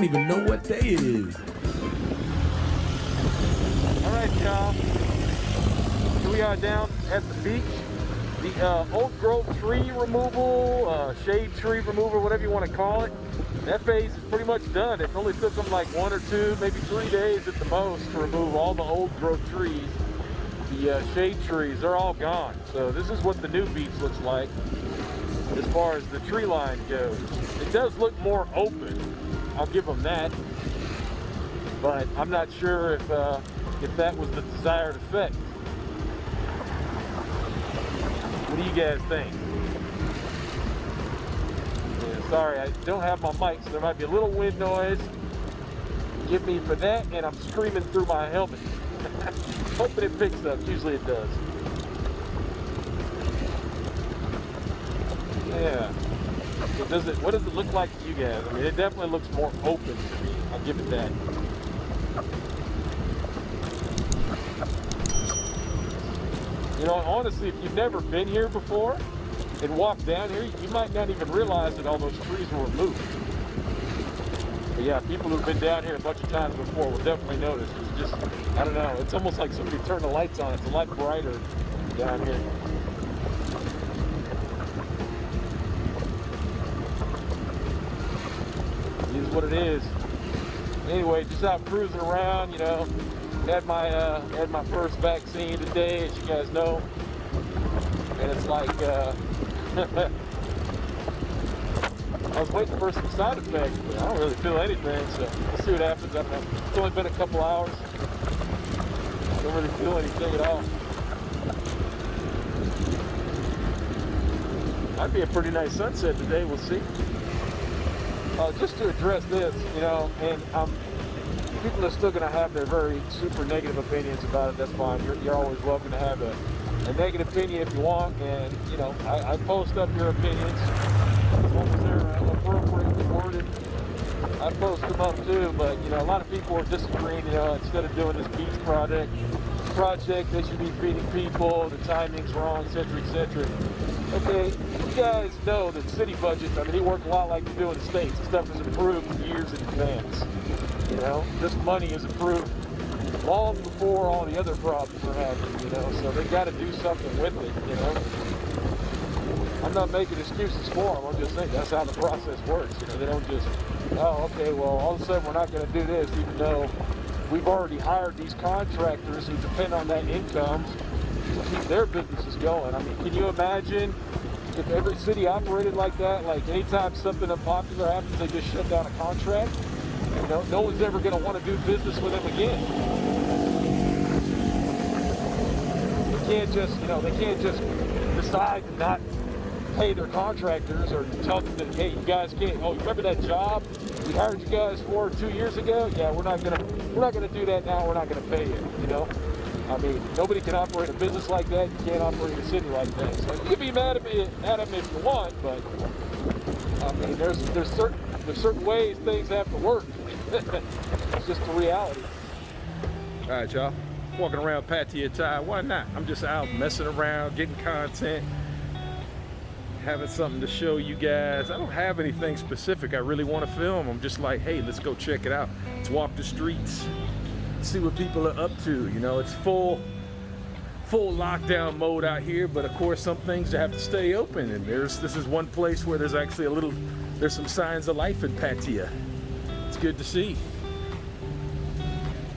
don't even know what day it is. All right, y'all. Here we are down at the beach. The old growth tree removal, shade tree removal, whatever you want to call it. That phase is pretty much done. It only took them like 1 or 2, maybe 3 days at the most to remove all the old growth trees. The shade trees, they're all gone. So this is what the new beach looks like as far as the tree line goes. It does look more open, I'll give them that, but I'm not sure if that was the desired effect. What do you guys think? Yeah, sorry, I don't have my mic, so there might be a little wind noise. Forgive me for that, and I'm screaming through my helmet. Hoping it picks up. Usually it does. Yeah. So what does it look like to you guys? I mean, it definitely looks more open to me. I'll give it that. You know, honestly, if you've never been here before and walked down here, you might not even realize that all those trees were removed. But yeah, people who've been down here a bunch of times before will definitely notice. It's just, I don't know, it's almost like somebody turned the lights on. It's a lot brighter down here. It is what it is. Anyway, just out cruising around, you know. Had my first vaccine today, as you guys know, and it's like I was waiting for some side effects, but I don't really feel anything, so we'll see what happens. I don't know. It's only been a couple hours. I don't really feel anything at all. Might be a pretty nice sunset today. We'll see. Just to address this, you know, and people are still going to have their very super negative opinions about it. That's fine. You're always welcome to have a negative opinion if you want. And, you know, I post up your opinions as long as they're appropriately worded. I post them up too. But, you know, a lot of people are disagreeing, you know, instead of doing this beach project, they should be feeding people, the timing's wrong, etc., etc. Okay, you guys know that city budgets, I mean, they work a lot like they do in the States. The stuff is approved years in advance. You know, this money is approved long before all the other problems are happening, you know, so they got to do something with it, you know. I'm not making excuses for them. I'm just saying that's how the process works. You know, they don't just, oh, okay, well, all of a sudden we're not going to do this, even though we've already hired these contractors who depend on that income to keep their businesses going. I mean, can you imagine if every city operated like that? Like, anytime something unpopular happens, they just shut down a contract? You know, no one's ever going to want to do business with them again. They can't just, you know, they can't just decide to not pay their contractors or tell them that, hey, you guys can't. Oh, you remember that job we hired you guys for 2 years ago? Yeah, we're not gonna do that now. We're not gonna pay you. You know, I mean, nobody can operate a business like that. You can't operate a city like that. So you can be mad at them if you want, but I mean, there's certain ways things have to work. It's just the reality. All right, y'all. Walking around Pattaya. Why not? I'm just out messing around, getting content, having something to show you guys. I don't have anything specific I really want to film. I'm just like, hey, let's go check it out. Let's walk the streets, see what people are up to. You know, it's full lockdown mode out here, but of course some things have to stay open, and this is one place where there's actually there's some signs of life in Pattaya. It's good to see.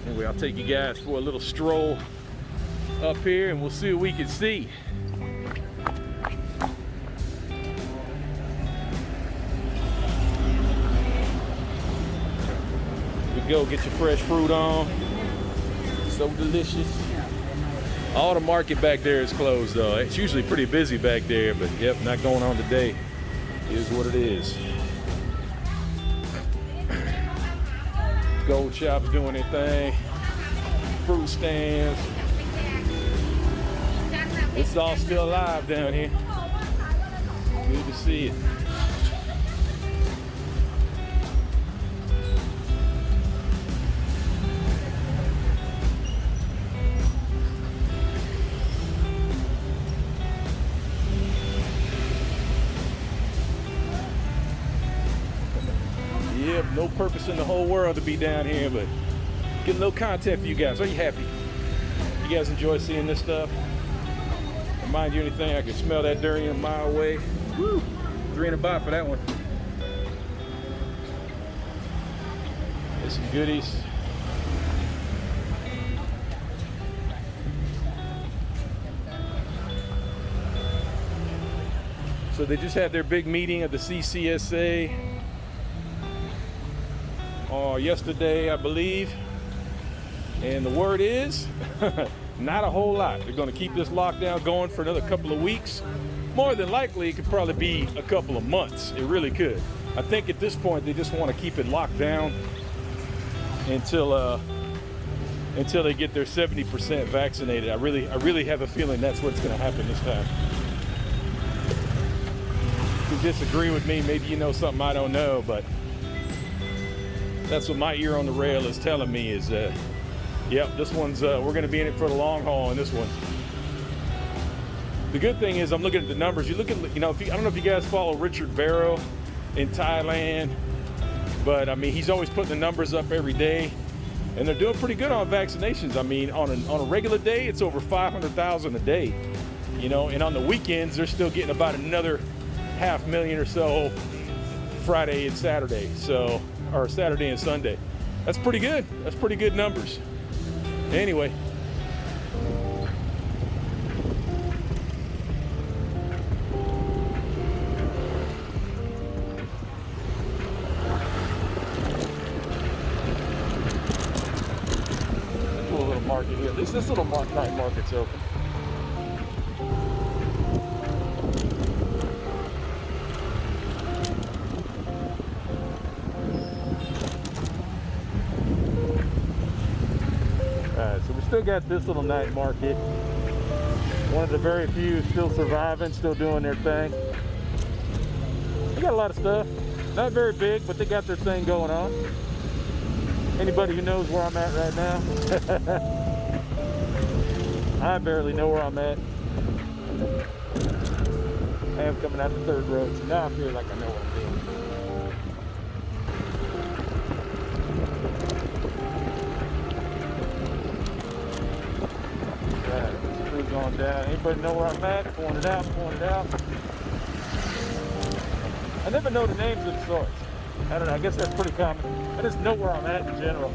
Anyway, I'll take you guys for a little stroll up here and we'll see what we can see. Go get your fresh fruit on. So delicious. All the market back there is closed though. It's usually pretty busy back there, but yep, not going on today. It is what it is. Gold shops doing their thing. Fruit stands. It's all still alive down here. Good to see it. Yeah, no purpose in the whole world to be down here, but getting a little content for you guys. Are you happy? You guys enjoy seeing this stuff? Remind you anything, I can smell that durian a mile away. Woo! $300 for that one. There's some goodies. So they just had their big meeting at the CCSA yesterday, I believe. And the word is, not a whole lot. They're going to keep this lockdown going for another couple of weeks. More than likely, it could probably be a couple of months. It really could. I think at this point, they just want to keep it locked down until they get their 70% vaccinated. I really have a feeling that's what's going to happen this time. You disagree with me, maybe you know something I don't know, but that's what my ear on the rail is telling me is, yep, this one's, we're going to be in it for the long haul in this one. The good thing is I'm looking at the numbers. You look at, I don't know if you guys follow Richard Barrow in Thailand, but I mean, he's always putting the numbers up every day, and they're doing pretty good on vaccinations. I mean, on a regular day, it's over 500,000 a day, and on the weekends, they're still getting about another 500,000 or so Friday and Saturday, or Saturday and Sunday. That's pretty good. That's pretty good numbers. Anyway. Let's do a little market here. At least this little night market's open. Still got this little night market. One of the very few still surviving, still doing their thing. They got a lot of stuff. Not very big, but they got their thing going on. Anybody who knows where I'm at right now? I barely know where I'm at. I am coming out the third road, so now I feel like I know what I'm doing. Going down. Anybody know where I'm at? Point it out, point it out. I never know the names of the stores. I don't know, I guess that's pretty common. I just know where I'm at in general.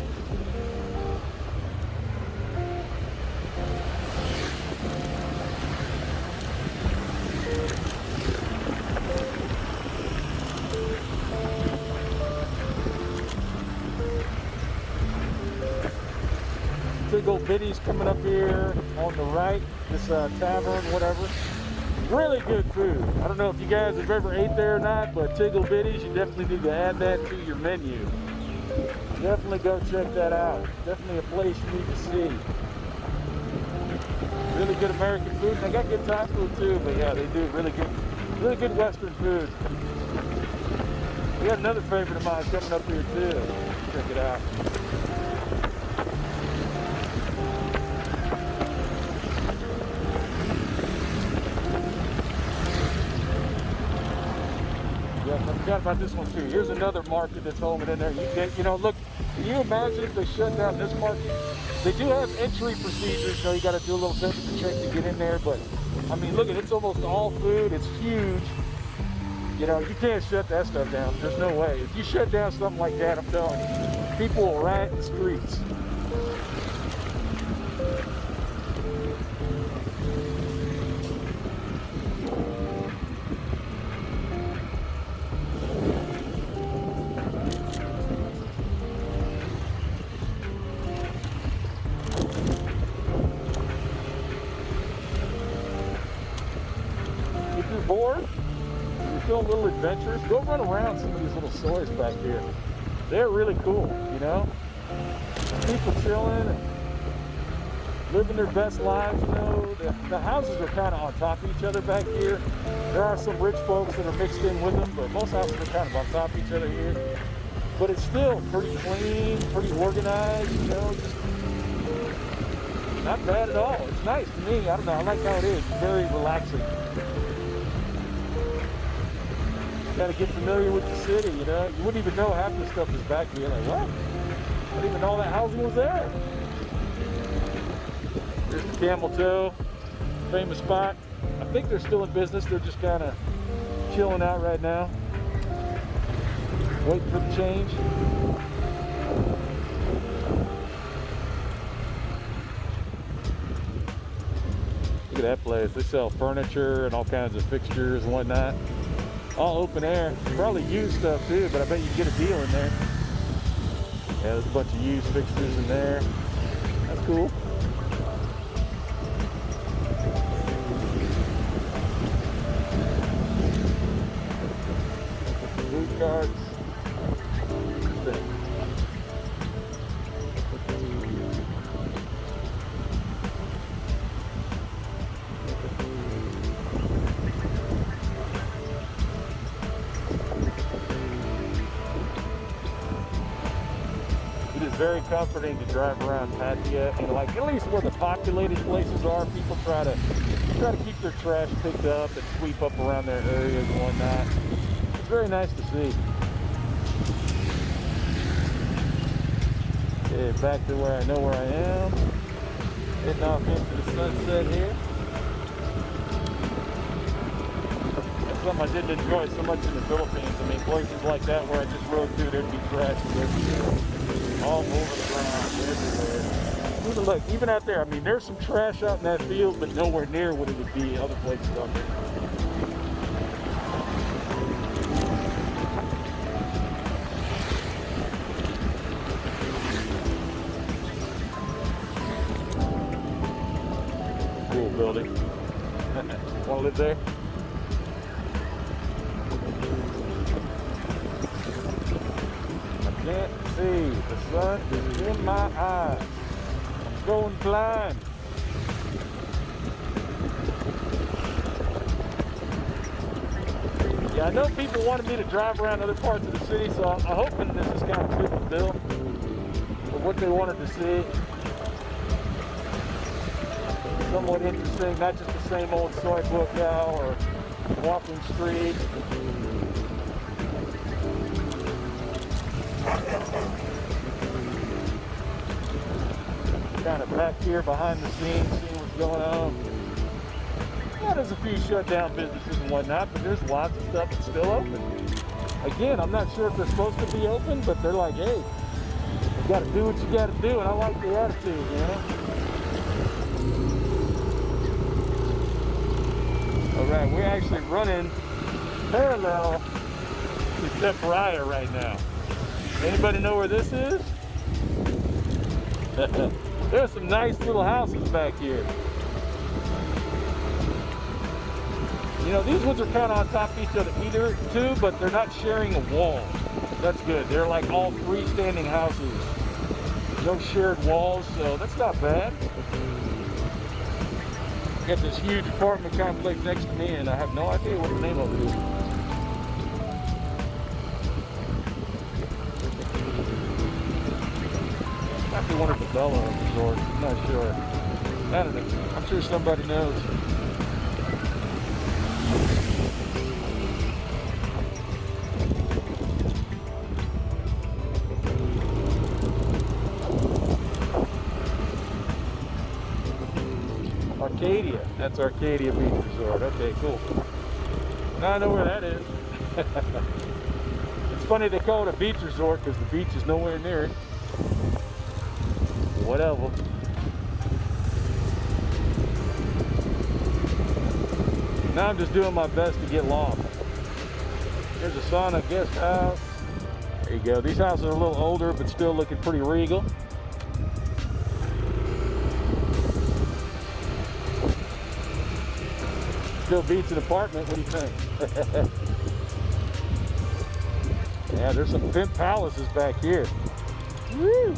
Big old biddies coming up here on the right, this tavern, whatever. Really good food. I don't know if you guys have ever ate there or not, but Tiggle Bitties, you definitely need to add that to your menu. Definitely go check that out. Definitely a place you need to see. Really good American food. They got good Thai food too, but yeah, they do really good Western food. We got another favorite of mine coming up here too. Check it out. I forgot about this one too. Here's another market that's holding in there. Look, can you imagine if they shut down this market? They do have entry procedures, so you got to do a little temperature check to get in there. But I mean, look, it's almost all food. It's huge. You can't shut that stuff down. There's no way. If you shut down something like that, I'm telling you, people will riot in the streets. Bored, you're feeling a little adventurous, go run around some of these little stores back here. They're really cool, People chilling and living their best lives, The houses are kind of on top of each other back here. There are some rich folks that are mixed in with them, but most houses are kind of on top of each other here. But it's still pretty clean, pretty organized, just not bad at all. It's nice to me. I don't know, I like how it is. It's very relaxing. kind of get familiar with the city, you know. You wouldn't even know half the stuff is back here. Like, what? I didn't even know that housing was there. There's the Camel Toe, famous spot. I think they're still in business. They're just kind of chilling out right now, waiting for the change. Look at that place. They sell furniture and all kinds of fixtures and whatnot. All open air. Probably used stuff too, but I bet you can get a deal in there. Yeah, there's a bunch of used fixtures in there. That's cool. Food carts. Interesting. It is very comforting to drive around Pattaya, and like at least where the populated places are, people try to keep their trash picked up and sweep up around their areas and whatnot. It's very nice to see. Okay, back to where I know where I am. Heading off into the sunset here. That's something I didn't enjoy so much in the Philippines. I mean, places like that where I just rode through, there'd be trash everywhere. All over the ground, everywhere. Even look, even out there, I mean, there's some trash out in that field, but nowhere near what it would be other places out there. Cool building. Want to live there? Can't see. The sun is in my eyes. I'm going blind. Yeah, I know people wanted me to drive around other parts of the city, so I'm hoping this is kind of fit the bill for what they wanted to see. Somewhat interesting, not just the same old soy lookout or walking street. Kind of back here behind the scenes, seeing what's going on. Yeah, there's a few shut down businesses and whatnot, but there's lots of stuff that's still open. Again, I'm not sure if they're supposed to be open, but they're like, hey, you gotta do what you gotta do, and I like the attitude, you know? Alright, we're actually running parallel to Pattaya right now. Anybody know where this is? There's some nice little houses back here. You know, these ones are kind of on top of each other either too, but they're not sharing a wall. That's good. They're like all freestanding houses. No shared walls, so that's not bad. Got this huge apartment complex next to me, and I have no idea what the name of it is. Might be one of the Bella resorts, I'm not sure. I don't know. I'm sure somebody knows. Arcadia. That's Arcadia Beach Resort. Okay, cool. Now I know where that is. It's funny they call it a beach resort because the beach is nowhere near it. Whatever. Now I'm just doing my best to get lost. Here's a sauna guest house. There you go. These houses are a little older, but still looking pretty regal. Still beats an apartment. What do you think? Yeah, there's some pimp palaces back here. Woo!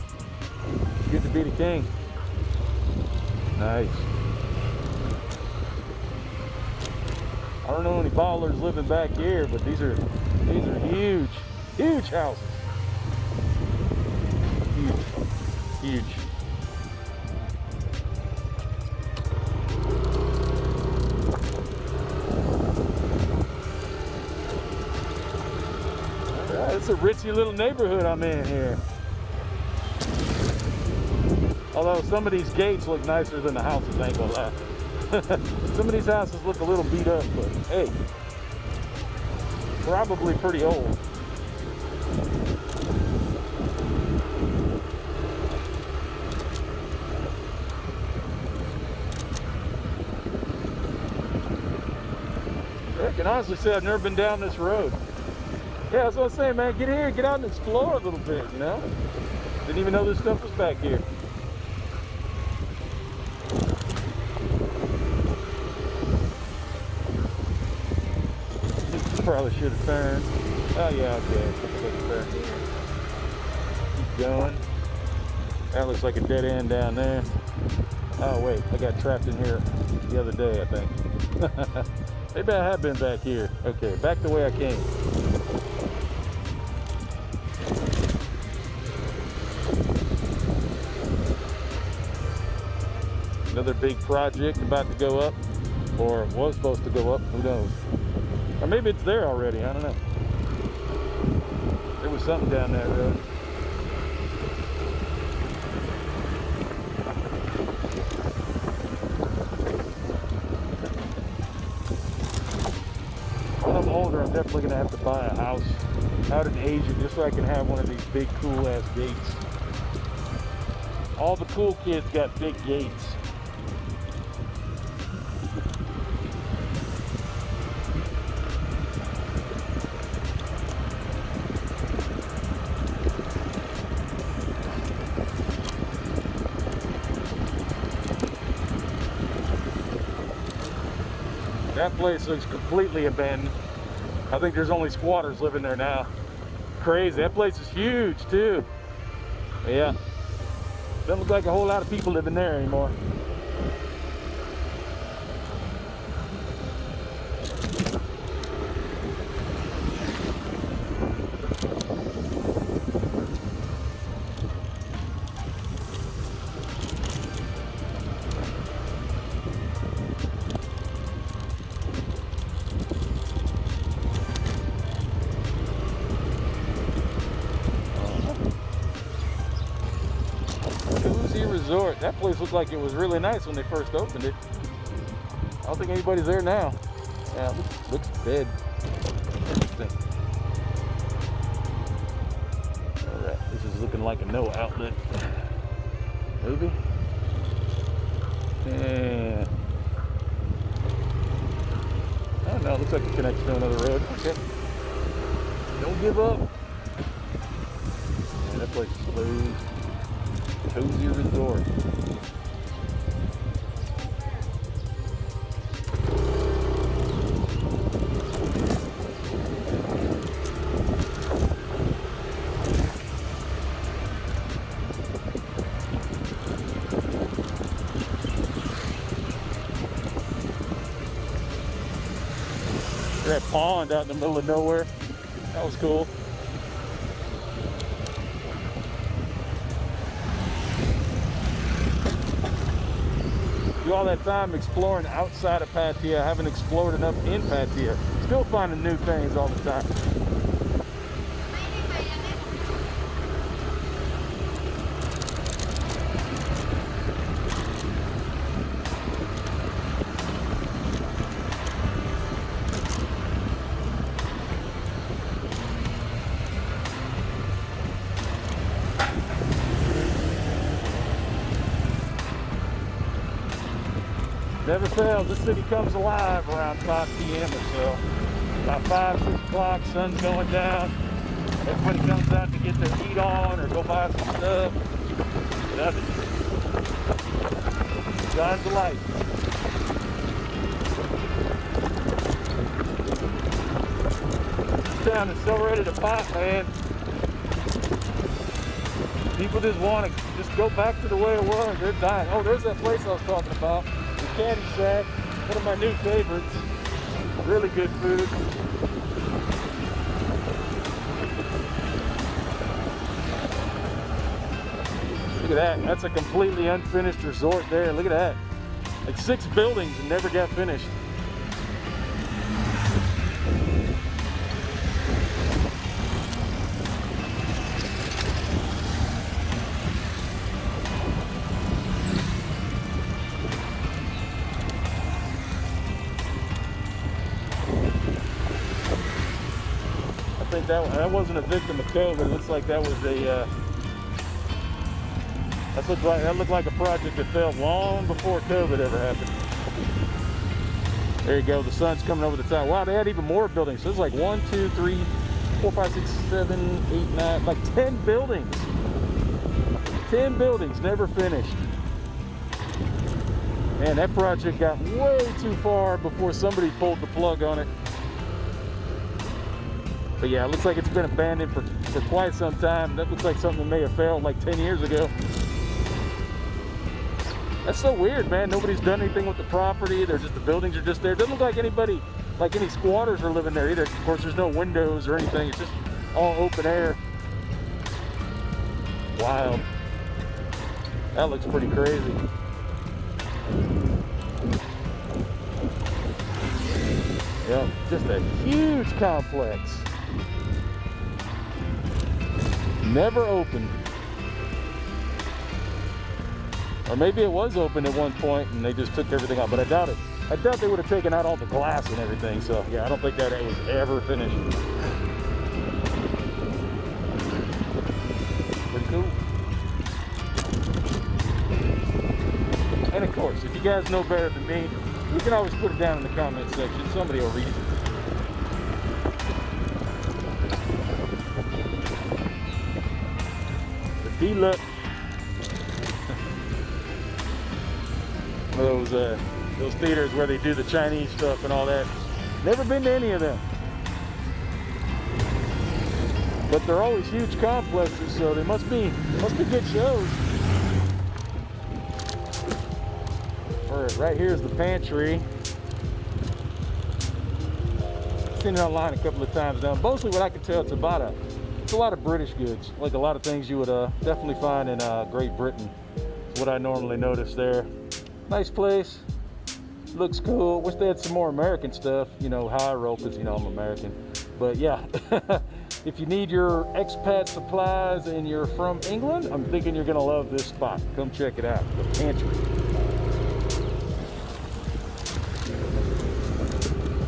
Good to be the king. Nice. I don't know any ballers living back here, but these are huge, huge houses. Huge, huge. Yeah, it's a ritzy little neighborhood I'm in here. Although some of these gates look nicer than the houses, I ain't gonna lie. Some of these houses look a little beat up, but hey, probably pretty old. I can honestly say I've never been down this road. Yeah, that's what I'm saying, man. Get here, get out and explore a little bit, you know? Didn't even know this stuff was back here. Probably should have turned. Oh yeah, okay. Keep going. That looks like a dead end down there. Oh wait, I got trapped in here the other day, I think. Maybe I have been back here. Okay, back the way I came. Another big project about to go up, or was supposed to go up, who knows. Or maybe it's there already, I don't know. There was something down that road. When I'm older, I'm definitely gonna have to buy a house out in Asia just so I can have one of these big cool ass gates. All the cool kids got big gates. That place looks completely abandoned. I think there's only squatters living there now. Crazy. That place is huge too. Yeah. Doesn't look like a whole lot of people living there anymore. Resort. That place looked like it was really nice when they first opened it. I don't think anybody's there now. Yeah, it looks dead. Interesting. Alright, this is looking like a no outlet. Maybe? Yeah. Oh no, it looks like it connects to another road. Okay. Don't give up. Yeah, that place is closed. Cozy Resort. That pond out in the middle of nowhere. That was cool. All that time exploring outside of Pattaya. I haven't explored enough in Pattaya. Still finding new things all the time. Never fails, this city comes alive around 5 p.m. or so. About 5, 6 o'clock, sun's going down. Everybody comes out to get their heat on or go buy some stuff. Nothing. Shines the light. This town is so ready to pop, man. People just want to just go back to the way it was. They're dying. Oh, there's that place I was talking about. Caddy Shack, one of my new favorites. Really good food. Look at that. That's a completely unfinished resort there. Look at that. Like 6 buildings and never got finished. think that wasn't a victim of COVID. It looks like that was a that looked like a project that failed long before COVID ever happened. There you go. The sun's coming over the top. Wow, they had even more buildings. So it's like 1, 2, 3, 4, 5, 6, 7, 8, 9, like 10 buildings. 10 buildings never finished. Man, that project got way too far before somebody pulled the plug on it. But yeah, it looks like it's been abandoned for quite some time. That looks like something that may have failed like 10 years ago. That's so weird, man. Nobody's done anything with the property. The buildings are just there. It doesn't look like anybody, like any squatters are living there either. Of course, there's no windows or anything. It's just all open air. Wild. That looks pretty crazy. Yep, just a huge complex. Never opened. Or maybe it was open at one point and they just took everything out, but I doubt it. I doubt they would have taken out all the glass and everything, so yeah, I don't think that was ever finished. Pretty cool. And of course, if you guys know better than me, you can always put it down in the comment section. Somebody will read it. The D-Look. Those theaters where they do the Chinese stuff and all that. Never been to any of them. But they're always huge complexes, so they must be good shows. Right here is the pantry. Seen it online a couple of times now. Mostly what I can tell, it's a lot of British goods. Like a lot of things you would definitely find in Great Britain. That's what I normally notice there. Nice place. Looks cool. Wish they had some more American stuff. You know how I roll, because you know I'm American. But yeah, if you need your expat supplies and you're from England, I'm thinking you're gonna love this spot. Come check it out. The pantry.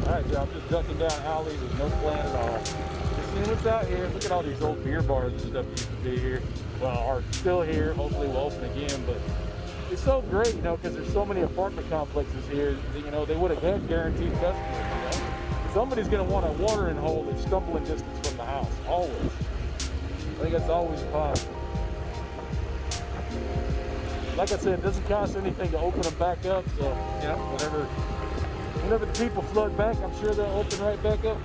Alright, y'all, just ducking down alleys with no plan at all. Just seeing what's out here. Look at all these old beer bars and stuff used to be here. Well, are still here. Hopefully we'll open again, but it's so great, you know, because there's so many apartment complexes here. You know, they would have had guaranteed customers, you know. Somebody's going to want a watering hole that's stumbling distance from the house, always. I think that's always possible. Like I said, it doesn't cost anything to open them back up, so, you know, whenever the people flood back, I'm sure they'll open right back up.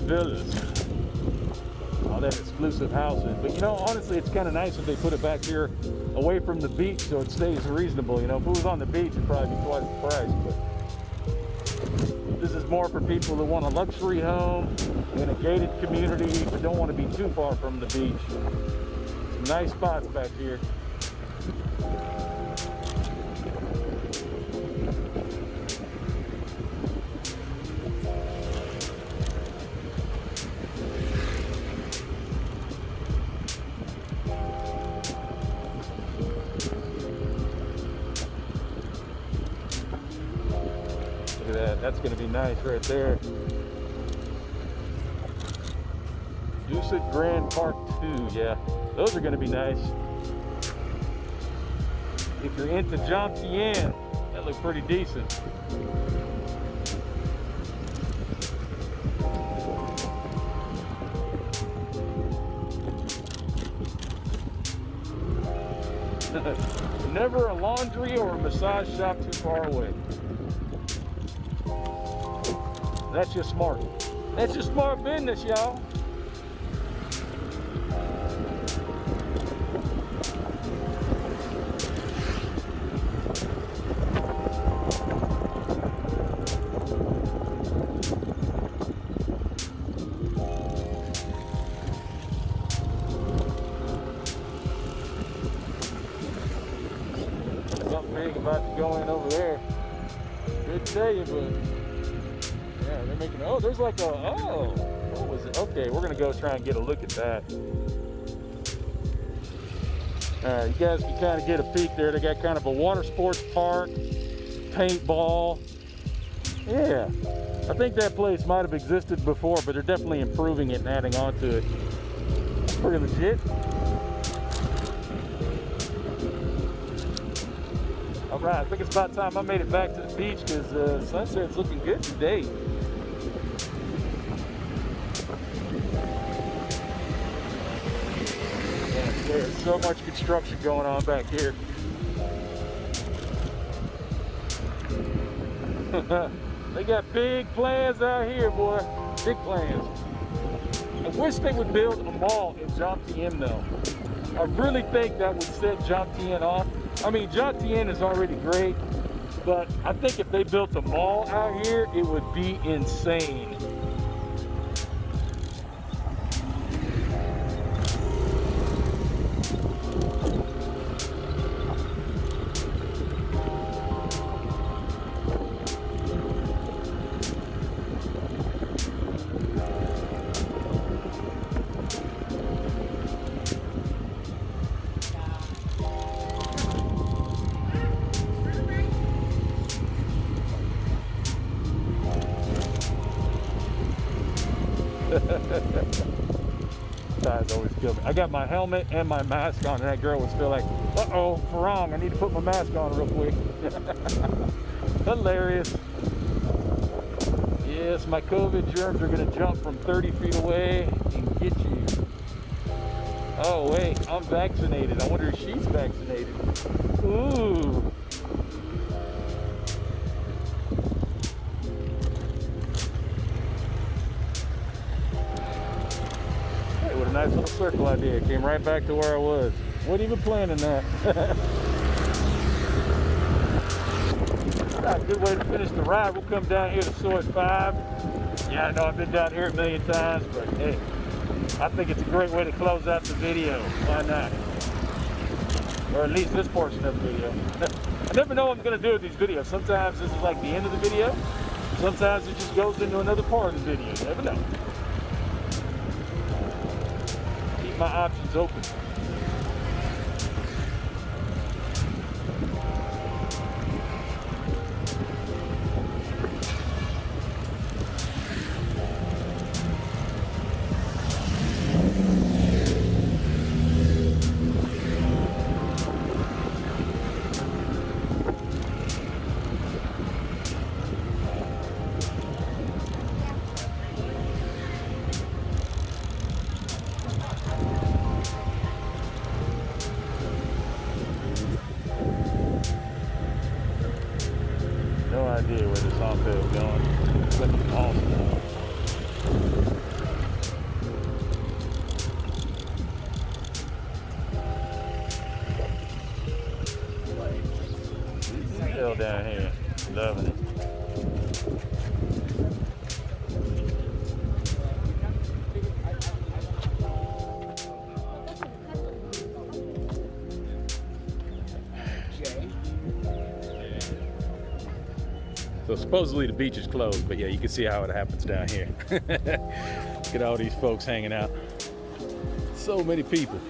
Villas, all that exclusive housing. But you know, honestly, it's kind of nice if they put it back here away from the beach so it stays reasonable. You know, if it was on the beach, it'd probably be twice the price. But this is more for people that want a luxury home in a gated community but don't want to be too far from the beach. Some nice spots back here. That's going to be nice right there. Lucid Grand Park 2, yeah. Those are going to be nice. If you're into Jomtien, that looks pretty decent. Never a laundry or a massage shop too far away. That's just smart. That's just smart business, y'all. there. Couldn't tell you, but yeah, they're making. Oh, there's like a. Oh, what was it? Okay, we're gonna go try and get a look at that. You guys can kind of get a peek there. They got kind of a water sports park, paintball. Yeah, I think that place might have existed before, but they're definitely improving it and adding on to it. Pretty legit. All right, I think it's about time I made it back to the beach because sunset's looking good today. Yeah, there's so much construction going on back here. They got big plans out here, boy. Big plans. I wish they would build a mall in Jomtien though. I really think that would set Jomtien off. I mean, Jomtien is already great, but I think if they built a mall out here, it would be insane. Guys always kill me. I got my helmet and my mask on, and that girl was still like, uh-oh, wrong. I need to put my mask on real quick. Hilarious. Yes, my COVID germs are going to jump from 30 feet away and get you. Oh, wait, I'm vaccinated. I wonder if she's vaccinated. Ooh. What a nice little circle I did. Came right back to where I was. Wasn't even planning that. That's a good way to finish the ride. We'll come down here to Soy 5. Yeah, I know I've been down here a million times, but hey, I think it's a great way to close out the video. Why not? Or at least this portion of the video. I never know what I'm going to do with these videos. Sometimes this is like the end of the video. Sometimes it just goes into another part of the video. You never know. Keep my options open. No idea where this off is going. It's looking awesome. Still down here, loving it. So supposedly the beach is closed, but yeah, you can see how it happens down here. Look at all these folks hanging out. So many people.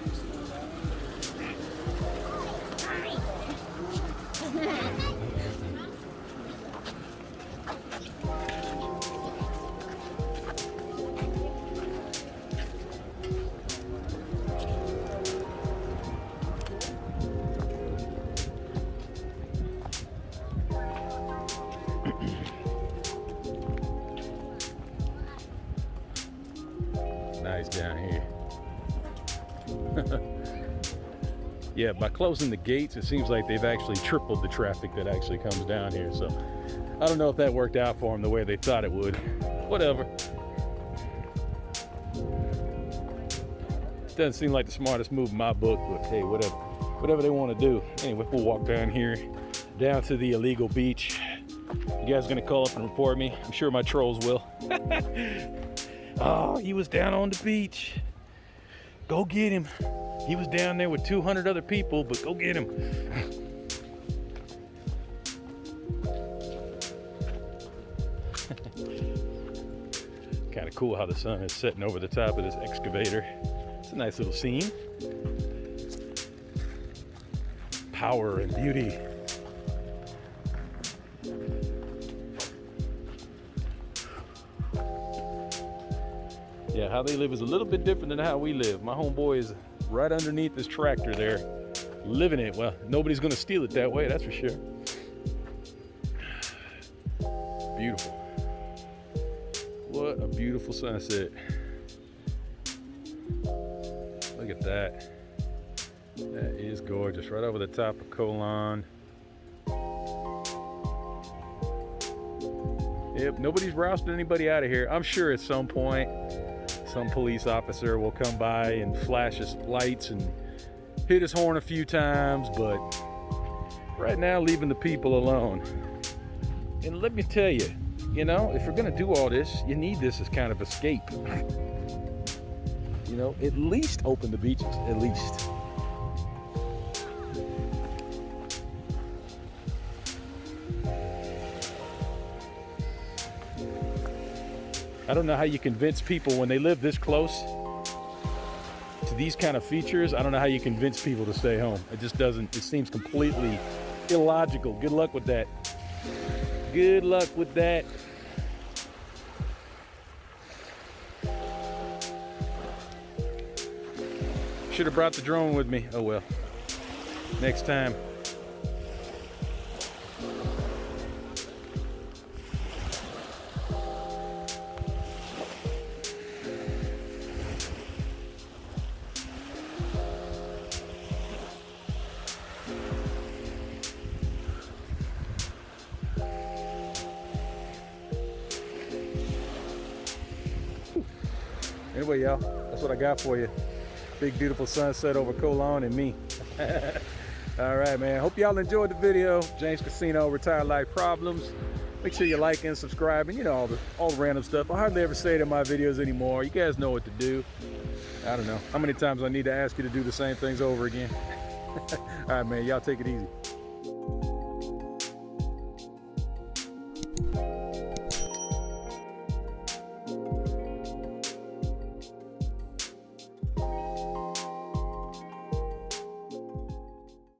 Nice down here. Yeah, by closing the gates, it seems like they've actually tripled the traffic that actually comes down here. So I don't know if that worked out for them the way they thought it would. Whatever. Doesn't seem like the smartest move in my book, but hey, whatever they want to do. Anyway, we'll walk down here, down to the illegal beach. You guys gonna call up and report me? I'm sure my trolls will. Oh, he was down on the beach. Go get him. He was down there with 200 other people, but go get him. Kind of cool how the sun is setting over the top of this excavator. It's a nice little scene. Power and beauty. Yeah, how they live is a little bit different than how we live. My homeboy is right underneath this tractor there, living it. Well, nobody's gonna steal it that way, that's for sure. Beautiful. What a beautiful sunset. Look at that. That is gorgeous, right over the top of Colon. Yep, nobody's rousting anybody out of here. I'm sure at some point, some police officer will come by and flash his lights and hit his horn a few times, but right now, leaving the people alone. And let me tell you, you know, if you're gonna do all this, you need this as kind of escape. You know, at least open the beaches, at least. I don't know how you convince people when they live this close to these kind of features. I don't know how you convince people to stay home. It just doesn't, it seems completely illogical. Good luck with that. Good luck with that. Should have brought the drone with me. Oh well. Next time. Anyway, y'all, that's what I got for you. Big, beautiful sunset over Colon and me. All right, man. Hope y'all enjoyed the video. James Casino, Retired Life Problems. Make sure you like and subscribe, and you know, all the random stuff. I hardly ever say it in my videos anymore. You guys know what to do. I don't know how many times I need to ask you to do the same things over again. All right, man. Y'all take it easy.